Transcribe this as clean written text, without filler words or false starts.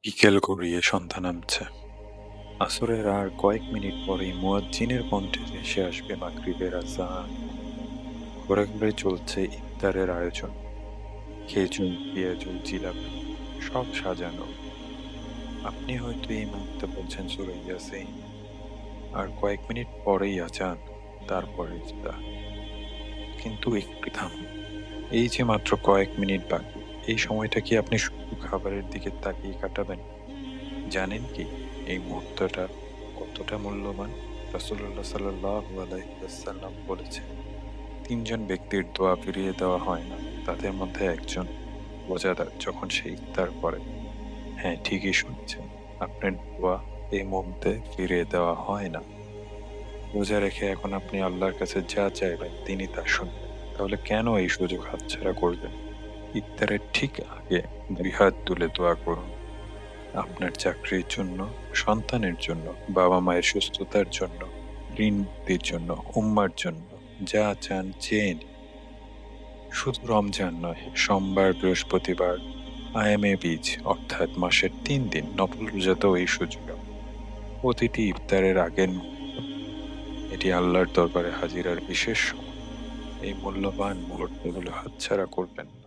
বিকেল গড়িয়ে সন্ধ্যা নামছে। আসরের আর কয়েক মিনিট পরেই মুয়াজ্জিনের কণ্ঠে ভেসে আসবে মাগরিবের আজান। ঘরে ঘরে চলছে ইফতারের আয়োজন। খেজুর, পেঁয়াজু, জিলাপি সব সাজানো। আপনি হয়তো এই মুহূর্তে বলছেন সূরা ইয়াসিন। আর কয়েক মিনিট পরেই আজান, তারপরে ইফতার। কিন্তু একটু থামুন। এই যে মাত্র কয়েক মিনিট বাকি, এই সময়টা কি আপনি শুধু খাবারের দিকে তাকিয়ে কাটাবেন? জানেন কি এই মুহূর্তটা কতটা মূল্যবান? রাসূলুল্লাহ সাল্লাল্লাহু আলাইহি ওয়াসাল্লাম বলেছেন, ৩ জন ব্যক্তির দোয়া ফিরিয়ে দেওয়া হয় না। তাদের মধ্যে একজন রোজাদার যখন সে ইফতার করে। হ্যাঁ, ঠিকই শুনেছেন। আপনার দোয়া এই মুহূর্তে ফিরিয়ে দেওয়া হয় না। রোজা রেখে এখন আপনি আল্লাহর কাছে যা চাইবেন তিনি তা শুনবেন। তাহলে কেন এই সুযোগ হাতছাড়া করবেন? ইফতারের ঠিক আগে ২ হাত তুলে দোয়া করুন। আপনার চাকরির জন্য, সন্তানের জন্য, বাবা-মায়ের সুস্থতার জন্য, ঋণ মুক্তির জন্য, উম্মার জন্য। যা চান চেয়ে নিন। শুধু রমজান নয়, সোমবার, বৃহস্পতিবার, আয়ামে বীজ অর্থাৎ মাসের ৩ দিন নফল রোজাতেও এই সুযোগ। প্রতিটি ইফতারের আগের মুহূর্ত, এটি আল্লাহর দরবারে হাজিরার বিশেষ সময়। এই মূল্যবান মুহূর্তগুলো হাতছাড়া করবেন না।